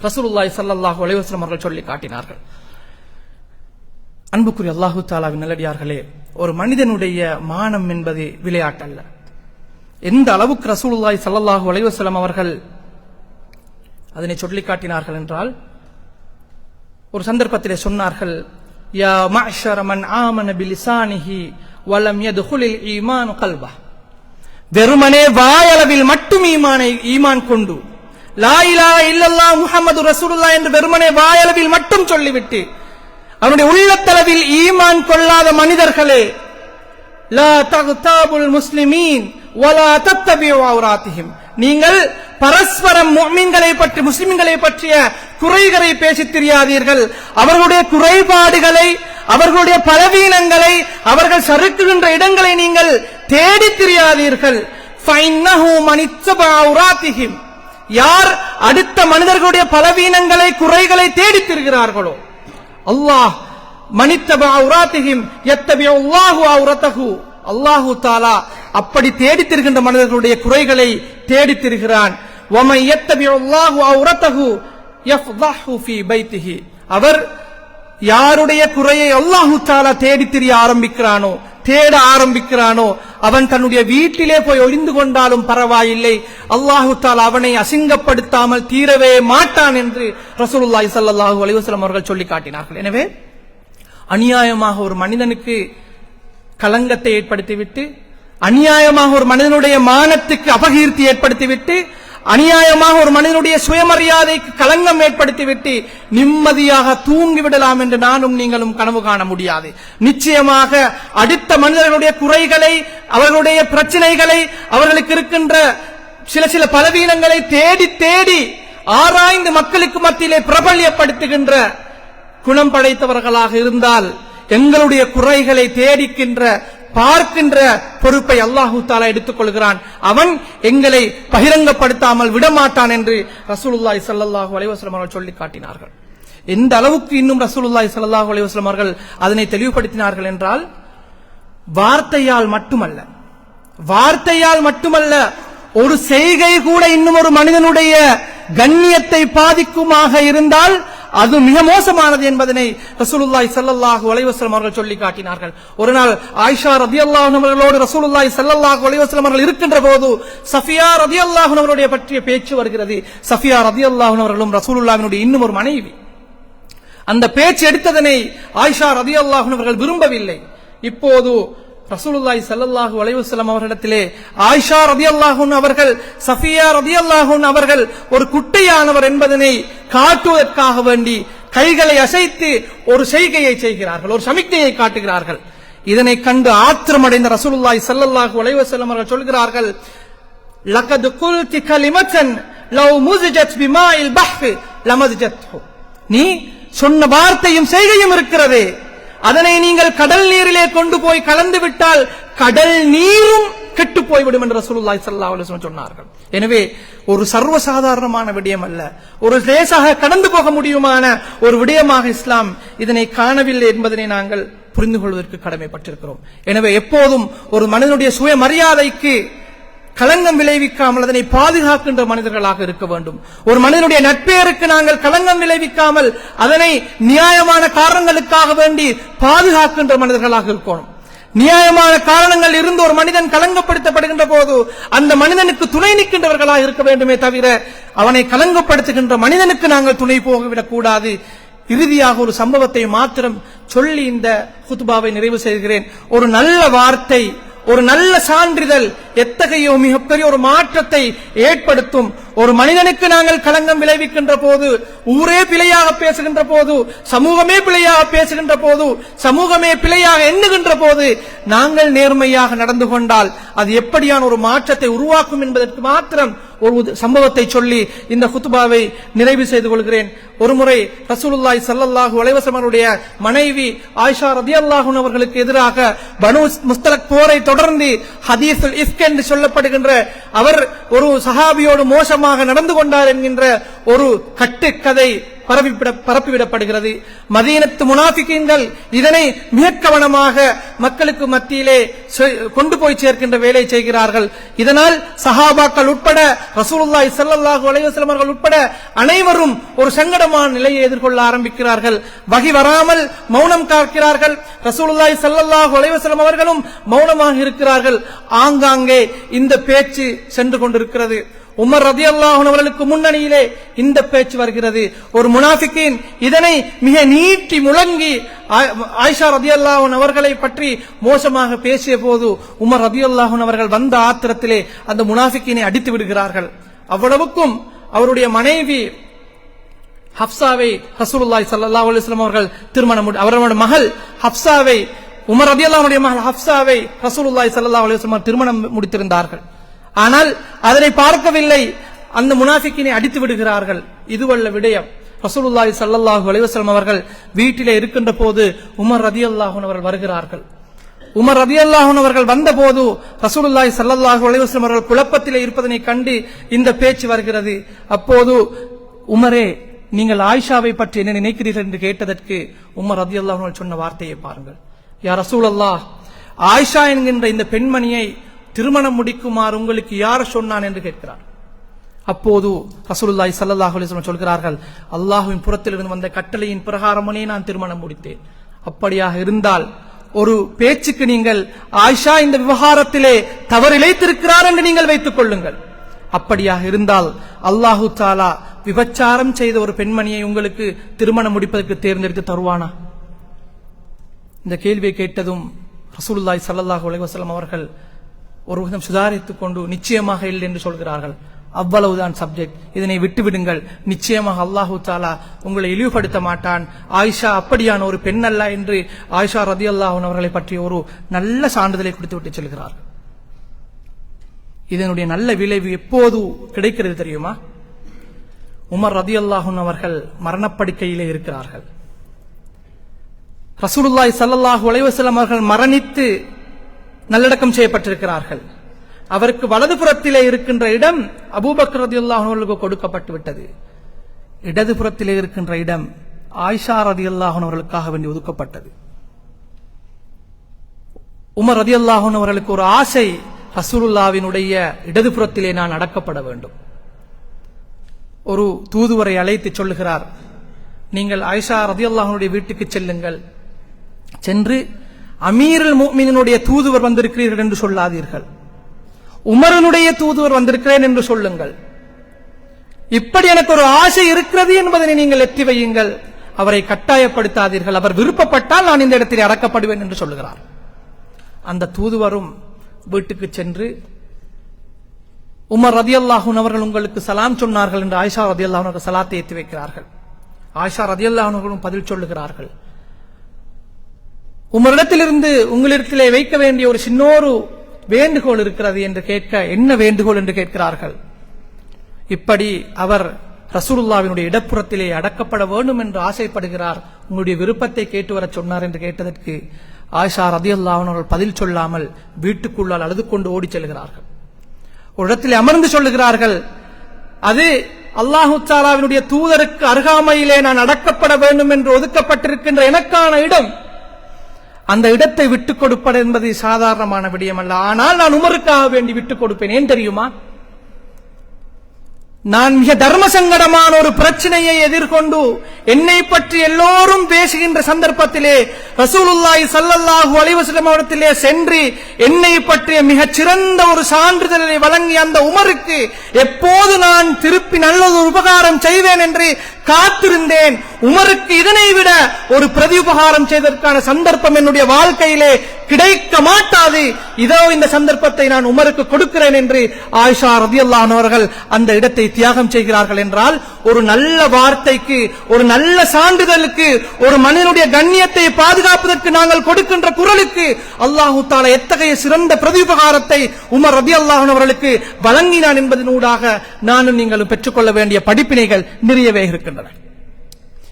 ரசூலுல்லாஹி ஸல்லல்லாஹு அலைஹி வஸல்லம் அவர்கள் சொல்லி காட்டினார்கள். அன்புக்குரிய அல்லாஹு தஆலாவின் நல்லடியார்களே, ஒரு மனிதனுடைய மானம் என்பது விளையாட்டல்ல. எந்த அளவுக்கு ரசூலுல்லாஹி ஸல்லல்லாஹு அலைஹி வஸல்லம் அவர்கள் அதனை சொல்லி காட்டினார்கள் என்றால், ஒரு சந்தர்ப்பத்திலே சொன்னார்கள், யா மஅஷர மன் ஆமன பிலிசானிஹி வலம் யதுகுலில் ஈமான் கல்பஹ். வெறுமனே வாயளவில் மட்டும் ஈமான் கொண்டு லா இலாஹ இல்லல்லாஹ் முஹம்மது ரசூலுல்லாஹ் என்று வெறுமனே வாயளவில் மட்டும் சொல்லிவிட்டு அவருடைய உள்ளத்தளவில் ஈமான் கொள்ளாத மனிதர்களே, லா தக்தாபுல் முஸ்லிமீன் வலா தத்தபிஉ அவ்ராத்திஹிம். நீங்கள் பரஸ்பரம் முஃமின்களை பற்றி, முஸ்லிம்களை பற்றிய குறைகளை பேசித் தெரியாதீர்கள். அவர்களுடைய குறைபாடுகளை, அவர்களுடைய பலவீனங்களை, அவர்கள் சறுக்குகின்ற இடங்களை நீங்கள் தேடித் தெரியாதீர்கள். ஃபைன்னஹு மனித்தபா அவ்ராத்திஹிம். யார் அடுத்த மனிதர்களுடைய பலவீனங்களை, குறைகளை தேடித் திரிகிறார்களோ, அல்லாஹ் மனித்தபா அவ்ராத்திஹிம் யத்தபிஉ அல்லாஹு அவ்ரதஹு. அல்லாஹு தஆலா அப்படி தேடித் திரிகின்ற மனிதர்களுடைய குறைகளை தேடித் திரிகிறான். வமன் யத்தபிஉ அல்லாஹு அவ்ரதஹு யஃதஹு ஃபீ பைத்திஹி. அவர் யாருடைய குறையை அல்லாஹு தஆலா தேடித் திரிய ஆரம்பிக்கிறானோ, தேட ஆரம்பிக்கிறானோ, அவன் தன்னுடைய வீட்டிலே போய் ஒளிந்து கொண்டாலும் பரவாயில்லை, அல்லாஹு தஆலா அவனை அசிங்கப்படுத்தாமல் தீரவே மாட்டான் என்று ரசூலுல்லாஹி ஸல்லல்லாஹு அலைஹி வஸல்லம் அவர்கள் சொல்லி காட்டினார்கள். எனவே அநியாயமாக ஒரு மனிதனுக்கு களங்கத்தை ஏற்படுத்திவிட்டு, அநியாயமாக ஒரு மனிதனுடைய மானத்துக்கு அபகீர்த்தி ஏற்படுத்திவிட்டு, அநியாயமாக ஒரு மனிதனுடைய சுயமரியாதைக்கு களங்கம் ஏற்படுத்திவிட்டு நிம்மதியாக தூங்கிவிடலாம் என்று நானும் நீங்களும் கனவு காண முடியாது. நிச்சயமாக அடுத்த மனிதர்களுடைய குறைகளை, அவர்களுடைய பிரச்சனைகளை, அவர்களுக்கு இருக்கின்ற சில பலவீனங்களை தேடி தேடி ஆராய்ந்து மக்களுக்கு மத்தியிலே பிரபல்யப்படுத்துகின்ற குணம் படைத்தவர்களாக இருந்தால் எங்களுடைய குறைகளை தேடிக்கின்ற, பார்க்கின்ற பொறுப்பை அல்லாஹு தஆலா எடுத்துக் கொள்கிறான். அவன் எங்களை பகிரங்கப்படுத்தாமல் விடமாட்டான் என்று ரசூலுல்லாஹி ஸல்லல்லாஹு அலைஹி வஸல்லம் அவர்கள் சொல்லி காட்டினார்கள். எந்த அளவுக்கு இன்னும் ரசூலுல்லாஹி ஸல்லல்லாஹு அலைஹி வஸல்லம் அவர்கள் அதனை தெளிவுபடுத்தினார்கள் என்றால், வார்த்தையால் மட்டுமல்ல, ஒரு செய்கை கூட இன்னும் ஒரு மனிதனுடைய கண்ணியத்தை பாதிக்குமாக இருந்தால் அது மிக மோசமானது என்பதனை ரசூலுல்லாஹி ஸல்லல்லாஹு அலைஹி வஸல்லம் அவர்கள் சொல்லி காட்டினார்கள். ஒரு நாள் ஆயிஷா ரலியல்லாஹு அன்ஹா அவர்களோடு ரசூலுல்லாஹி ஸல்லல்லாஹு அலைஹி வஸல்லம் அவர்கள் இருக்கின்ற போது சஃபியா ரலியல்லாஹு அன்ஹா அவருடைய பற்றிய பேச்சு வருகிறது. சஃபியா ரலியல்லாஹு அன்ஹா அவர்களும் ரசூலுல்லாஹினுடைய இன்னும் ஒரு மனைவி. அந்த பேச்சு எடுத்ததனை ஆயிஷா ரலியல்லாஹு அன்ஹா அவர்கள் விரும்பவில்லை. இப்போது ரசூலுல்லாஹி ஸல்லல்லாஹு அலைஹி வஸல்லம் அவர்களிடத்திலே ஆயிஷா ரலியல்லாஹு அன்ஹா அவர்கள், சஃபியா ரலியல்லாஹு அன்ஹா அவர்கள் ஒரு குட்டையானவர் என்பதனை காட்டுவதற்காக வேண்டி கைகளை அசைத்து ஒரு செய்கையை செய்கிறார்கள், ஒரு சமிக்ஞையை காட்டுகிறார்கள். இதனை கண்டு ஆத்திரமடைந்த ரசூலுல்லாஹி ஸல்லல்லாஹு அலைஹி வஸல்லம் அவர்கள் சொல்கிறார்கள், லகத் குல்தி கலிமத்தன் லவ் முஸிஜத் பிமாஇல் பஹ்ர் லமஸஜத்ஹு. நீ சொன்ன வார்த்தையும் செய்கையும் இருக்கிறதே, அதனை நீங்கள் கடல் நீரிலே கொண்டு போய் கலந்து விட்டால் கடல் நீரும் கெட்டு போய்விடும் என்று ரசூலுல்லாஹி ஸல்லல்லாஹு அலைஹி வஸல்லம் சொன்னார்கள். எனவே ஒரு சர்வசாதாரணமான விடயம் அல்ல, ஒரு லேசாக கடந்து போக முடியுமான ஒரு விடயமாக இஸ்லாம் இதனை காணவில்லை என்பதனை நாங்கள் புரிந்து கொள்வதற்கு கடமைப்பட்டிருக்கிறோம். எனவே எப்போதும் ஒரு மனிதனுடைய சுயமரியாதைக்கு களங்கம் விளைவிக்காமல் அதனை பாதுகாக்கின்ற மனிதர்களாக இருக்க வேண்டும். ஒரு மனிதனுடைய நட்பெயருக்கு நாங்கள் களங்கம் விளைவிக்காமல் அதனை நியாயமான காரணங்களுக்காக வேண்டி பாதுகாக்கின்ற மனிதர்களாக இருக்கணும். நியாயமான காரணங்கள் இருந்து ஒரு மனிதன் கலங்கப்படுத்தப்படுகின்ற போது அந்த மனிதனுக்கு துணை நிற்கின்றவர்களாக இருக்க வேண்டுமே தவிர அவனை கலங்கப்படுத்துகின்ற மனிதனுக்கு நாங்கள் துணை போகவிடக் கூடாது. இறுதியாக ஒரு சம்பவத்தை மாத்திரம் சொல்லி இந்த குத்பாவை நிறைவு செய்கிறேன். ஒரு நல்ல வார்த்தை, ஒரு நல்ல சான்றிதழ் எத்தகைய மிகப்பெரிய ஒரு மாற்றத்தை ஏற்படுத்தும். ஒரு மனிதனுக்கு நாங்கள் களங்கம் விளைவிக்கின்ற போது, ஊரே பிழையாக பேசுகின்ற போது, சமூகமே பிழையாக பேசுகின்ற போது, சமூகமே பிழையாக எண்ணுகின்ற போது நாங்கள் நேர்மையாக நடந்து கொண்டால் அது எப்படியான ஒரு மாற்றத்தை உருவாக்கும் என்பதற்கு மாத்திரம் ஒரு சம்பவத்தை சொல்லி இந்த குத்பாவை நிறைவு செய்து கொள்கிறேன். ஒருமுறை ரசூலுல்லாஹி ஸல்லல்லாஹு அலைஹி வஸல்லம் அவருடைய மனைவி ஆயிஷா ரலியல்லாஹு அன்ஹா அவர்களுக்கு எதிராக பனு முஸ்தலக் போரை தொடர்ந்து ஹதீஸுல் இஃப்க் என்று சொல்லப்படுகின்ற அவர் ஒரு சஹாபியோடு மோசமாக நடந்து கொண்டார் என்கின்ற ஒரு கட்டுக்கதை பரப்பிவிடப்படுகிறது. மதீனத்து முனாஃபிகீன்கள் இதனை மிக கவனமாக மக்களுக்கு மத்தியிலே கொண்டு போய் சேர்க்கின்ற வேலை செய்கிறார்கள். இதனால் சஹாபாக்கள் உட்பட ரசூலுல்லாஹி ஸல்லல்லாஹு அலைஹி வஸல்லம் அவர்கள் உட்பட அனைவரும் ஒரு சங்கடமான நிலையை எதிர்கொள்ள ஆரம்பிக்கிறார்கள். வஹி வராமல் மௌனம் காக்கிறார்கள். ரசூலுல்லாஹி ஸல்லல்லாஹு அலைஹி வஸல்லம் அவர்களும் மௌனமாக இருக்கிறார்கள். ஆங்காங்கே இந்த பேச்சு சென்று கொண்டிருக்கிறது. உமர் ரலியல்லாஹு அன்ஹு அவர்களுக்கு முன்னணியிலே இந்த பேச்சு வருகிறது. ஒரு முனாஃபிகீன் இதனை மிக நீட்டி முழங்கி ஆயிஷா ரலியல்லாஹு அன்ஹா அவர்களை பற்றி மோசமாக பேசிய போது உமர் ரலியல்லாஹு அன்ஹு அவர்கள் வந்த ஆத்திரத்திலே அந்த முனாஃபிகீனை அடித்து விடுகிறார்கள். அவ்வளவுக்கும் அவருடைய மனைவி ஹப்சாவை ரசூலுல்லாஹி ஸல்லல்லாஹு அலைஹி வஸல்லம் அவர்கள் அவருடைய மகள் ஹப்சாவை, உமர் ரலியல்லாஹு அன்ஹுடைய மகள் ஹப்சாவை ரசூலுல்லாஹி ஸல்லல்லாஹு அலைஹி வஸல்லம் திருமணம் முடித்திருந்தார்கள். ஆனால் அதனை பார்க்கவில்லை, அந்த முனாஃபிக்கினை அடித்து விடுகிறார்கள். இதுவல்ல விடயம். ரசூலுல்லாஹி ஸல்லல்லாஹு அலைஹி வஸல்லம் அவர்கள் வீட்டிலே இருக்கின்ற போது உமர் ரலியல்லாஹு அன்ஹு அவர்கள் வருகிறார்கள். உமர் ரலியல்லாஹு அன்ஹு அவர்கள் வந்தபோது ரசூலுல்லாஹி ஸல்லல்லாஹு அலைஹி வஸல்லம் அவர்கள் குழப்பத்திலே இருப்பதனை கண்டு இந்த பேச்சு வருகிறது. அப்போது உமரே, நீங்கள் ஆயிஷாவை பற்றி என்ன நினைக்கிறீர்கள் என்று கேட்டதற்கு உமர் ரலியல்லாஹு அன்ஹு சொன்ன வார்த்தையை பாருங்கள். யா ரசூலல்லாஹ், ஆயிஷா என்கின்ற இந்த பெண்மணியை திருமணம் முடிக்குமாறு உங்களுக்கு யார் சொன்னான் என்று கேட்கிறார். அப்போது ரசூலுல்லாஹி ஸல்லல்லாஹு அலைஹி வஸல்லம் சொல்கிறார்கள், அல்லாஹ்வின் புறத்திலிருந்து வந்த கட்டளையின் பிரகாரமே நான் திருமணம் முடித்தேன். அப்படியாக இருந்தால் ஒரு பேச்சுக்கு நீங்கள் ஆயிஷா இந்த விவகாரத்திலே தவறிழைத்திருக்கிறார் என்று நீங்கள் வைத்துக் கொள்ளுங்கள். அப்படியாக இருந்தால் அல்லாஹு தஆலா விபச்சாரம் செய்த ஒரு பெண்மணியை உங்களுக்கு திருமணம் முடிப்பதற்கு தேர்ந்தெடுத்து தருவானா? இந்த கேள்வியை கேட்டதும் ரசூலுல்லாஹி ஸல்லல்லாஹு அலைஹி வஸல்லம் அவர்கள் ஒரு விதம் சுதாரித்துக் கொண்டு நிச்சயமாக இல்லை என்று சொல்கிறார்கள். அவ்வளவுதான் சப்ஜெக்ட், இதனை விட்டுவிடுங்கள். நிச்சயமாக அல்லாஹு தஆலா உங்களை இழிவுபடுத்த மாட்டான். ஆயிஷா அப்படியான ஒரு பெண் அல்ல என்று ஆயிஷா ரலியல்லாஹு அன்ஹா அவர்களை பற்றி ஒரு நல்ல சான்றிதழை கொடுத்து விட்டு செல்கிறார்கள். இதனுடைய நல்ல விளைவு எப்போது கிடைக்கிறது தெரியுமா? உமர் ரலியல்லாஹு அன்ஹு அவர்கள் மரணப்படுக்கையிலே இருக்கிறார்கள். ரசூலுல்லாஹி ஸல்லல்லாஹு அலைஹி வஸல்லம் அவர்கள் மரணித்து நல்லடக்கம் செய்யப்பட்டிருக்கிறார்கள். அவருக்கு வலதுபுறத்திலே இருக்கின்ற இடம் அபூபக்கர் ரலியல்லாஹு அன்ஹு அவர்களுக்கு கொடுக்கப்பட்டு விட்டது. இடதுபுறத்திலே இருக்கின்ற இடம் ஆயிஷா ரலியல்லாஹு அன்ஹா அவர்களுக்காக வேண்டி ஒதுக்கப்பட்டது. உமர் ரலியல்லாஹு அன்ஹு அவர்களுக்கு ஒரு ஆசை, ரசூலுல்லாஹ்வினுடைய இடதுபுறத்திலே நான் அடக்கப்பட வேண்டும். ஒரு தூதுவரை அழைத்து சொல்லுகிறார், நீங்கள் ஆயிஷா ரலியல்லாஹு அன்ஹுடைய வீட்டுக்கு செல்லுங்கள், சென்று அமீருல் முஃமினீனுடைய தூதுவர் வந்திருக்கிறீர்கள் என்று சொல்லாதீர்கள், உமரனுடைய தூதுவர் வந்திருக்கிறேன் என்று சொல்லுங்கள். இப்படி எனக்கு ஒரு ஆசை இருக்கிறது என்பதனை நீங்கள் எத்தி வையுங்கள், அவரை கட்டாயப்படுத்தாதீர்கள், அவர் விருப்பப்பட்டால் நான் இந்த இடத்தில் அடக்கப்படுவேன் என்று சொல்லுகிறார். அந்த தூதுவரும் வீட்டுக்கு சென்று உமர் ரலியல்லாஹு அன்ஹு அவர்கள் உங்களுக்கு சலாம் சொன்னார்கள் என்று ஆயிஷா ரலியல்லாஹு அன்ஹா சலாத்தை ஏற்றி வைக்கிறார்கள். ஆயிஷா ரலியல்லாஹு அன்ஹா பதில் சொல்லுகிறார்கள், உமரிடத்திலிருந்து உங்களிடத்திலே வைக்க வேண்டிய ஒரு சின்னொரு வேண்டுகோள் இருக்கிறது என்று கேட்க, என்ன வேண்டுகோள் என்று கேட்கிறார்கள். இப்படி அவர் ரசூலுல்லாஹ்வினுடைய இடப்புறத்திலே அடக்கப்பட வேண்டும் என்று ஆசைப்படுகிறார், உங்களுடைய விருப்பத்தை கேட்டு வர சொன்னார் என்று கேட்டதற்கு ஆயிஷா ரலியல்லாஹு அன்ஹா பதில் சொல்லாமல் வீட்டுக்குள்ளால் அழுது கொண்டு ஓடி செல்கிறார்கள். ஒரு இடத்திலே அமர்ந்து சொல்லுகிறார்கள், அது அல்லாஹு தஆலாவினுடைய தூதருக்கு அருகாமையிலே நான் அடக்கப்பட வேண்டும் என்று ஒதுக்கப்பட்டிருக்கின்ற எனக்கான இடம். அந்த இடத்தை விட்டுக் கொடுப்பது என்பது சாதாரணமான விடயம் அல்ல. ஆனால் நான் உமருக்காக வேண்டி விட்டுக் கொடுப்பேன். ஏன் தெரியுமா? நான் மிக தர்ம சங்கடமான ஒரு பிரச்சனையை எதிர்கொண்டு என்னை பற்றி எல்லோரும் பேசுகின்ற சந்தர்ப்பத்திலே ரசூலுல்லாஹி ஸல்லல்லாஹு அலைஹி வஸல்லம் அவரிடத்திலே சென்று என்னை பற்றிய மிகச் சிறந்த ஒரு சான்றிதழை வழங்கிய அந்த உமருக்கு எப்போது நான் திருப்பி நல்லது உபகாரம் செய்வேன் என்று காத்திருந்தேன். உமருக்கு இதனை விட ஒரு பிரதி உபகாரம் செய்வதற்கான சந்தர்ப்பம் என்னுடைய வாழ்க்கையிலே கிடைக்க மாட்டாது. இதோ இந்த சந்தர்ப்பத்தை நான் உமருக்கு கொடுக்கிறேன் என்று ஆயிஷா ரலியல்லாஹு அன்ஹா அவர்கள் அந்த இடத்தை தியாகம் செய்கிறார்கள் என்றால், ஒரு நல்ல வார்த்தைக்கு, ஒரு நல்ல சான்றிதழுக்கு, ஒரு மனிதனுடைய கண்ணியத்தை பாதுகாப்பதற்கு நாங்கள் கொடுக்கின்ற குரலுக்கு அல்லாஹு தஆலா எத்தகைய சிறந்த பிரதியுபகாரத்தை உமர் ரலியல்லாஹு அன்ஹு அவர்களுக்கு வழங்கினான் என்பதனூடாக நானும் நீங்களும் பெற்றுக்கொள்ள வேண்டிய படிப்பினைகள் நிறையவே இருக்கின்றன.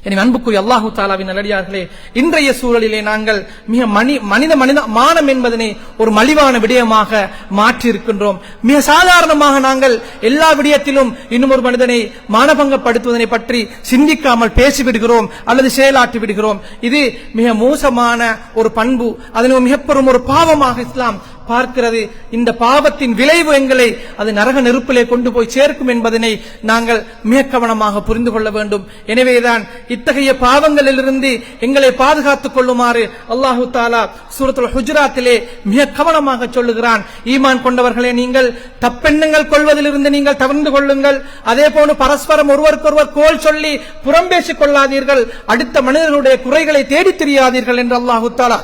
எனவே அன்புக்குரிய அல்லாஹு தஆலாவின் நல்லடியார்களே, இன்றைய சூழலிலே நாங்கள் மிக மனித மானம் என்பதனை ஒரு மலிவான விடயமாக மாற்றி இருக்கின்றோம். மிக சாதாரணமாக நாங்கள் எல்லா விடயத்திலும் இன்னும் ஒரு மனிதனை மானபங்கப்படுத்துவதனை பற்றி சிந்திக்காமல் பேசிவிடுகிறோம் அல்லது செயலாற்றி விடுகிறோம். இது மிக மோசமான ஒரு பண்பு, அதனை மிகப்பெரும் ஒரு பாவமாக இஸ்லாம் பார்க்கிறது. இந்த பாவத்தின் விளைவு எங்களை அது நரக நெருப்பிலே கொண்டு போய் சேர்க்கும் என்பதனை நாங்கள் மிக கவனமாக புரிந்து கொள்ள வேண்டும். எனவேதான் இத்தகைய பாவங்களிலிருந்து எங்களை பாதுகாத்துக் கொள்ளுமாறு அல்லாஹு தஆலா சூரத்துல் ஹுஜராத்திலே மிக கவனமாக சொல்லுகிறான். ஈமான் கொண்டவர்களே, நீங்கள் தப்பெண்ணங்கள் கொள்வதிலிருந்து நீங்கள் தவிர்ந்து கொள்ளுங்கள். அதே போன்று பரஸ்பரம் ஒருவருக்கொருவர் கோல் சொல்லி புறம்பேசிக் கொள்ளாதீர்கள். அடுத்த மனிதர்களுடைய குறைகளை தேடித் தெரியாதீர்கள் என்று அல்லாஹு தஆலா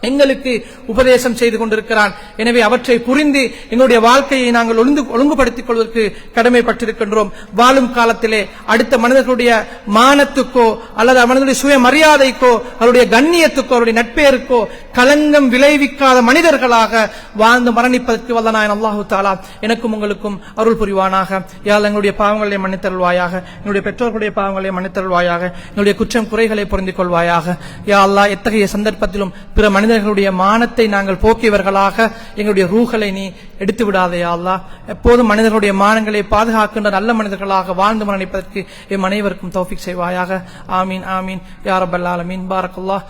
எங்களுக்கு உபதேசம் செய்து கொண்டிருக்கிறான். எனவே அவற்றை புரிந்து எங்களுடைய வாழ்க்கையை நாங்கள் ஒழுங்குபடுத்திக் கொள்வதற்கு கடமைப்பட்டிருக்கின்றோம். வாழும் காலத்திலே அடுத்த மனிதர்களுடைய மானத்துக்கோ அல்லது மனிதனுடைய சுய மரியாதைக்கோ அவருடைய கண்ணியத்துக்கோ அவருடைய நட்பேருக்கோ களங்கம் விளைவிக்காத மனிதர்களாக வாழ்ந்து மரணிப்பதற்கு வல்ல நாயன் அல்லாஹு தஆலா எனக்கும் உங்களுக்கும் அருள் புரிவானாக. யா அல்லாஹ், எங்களுடைய பாவங்களை மன்னித்தருள்வாயாக, எங்களுடைய பெற்றோர்களுடைய பாவங்களை மன்னித்தருள்வாயாக, எங்களுடைய குற்றம் குறைகளை பொருந்திக் கொள்வாயாக. யா அல்லாஹ், எத்தகைய சந்தர்ப்பத்திலும் பிற மனிதர்களுடைய மானத்தை நாங்கள் போக்கியவர்களாக எங்களுடைய ரூஹ்களை நீ எடுத்து விடாதே. யா அல்லாஹ், எப்போதும் மனிதர்களுடைய மானங்களை பாதுகாக்கின்ற நல்ல மனிதர்களாக வாழ்ந்து மரணிப்பதற்கு எம் அனைவருக்கும் தௌஃபீக் செய்வாயாக. ஆமீன் ஆமீன் யா ரப்பல் ஆலமீன். பாரக்கல்லாஹ்.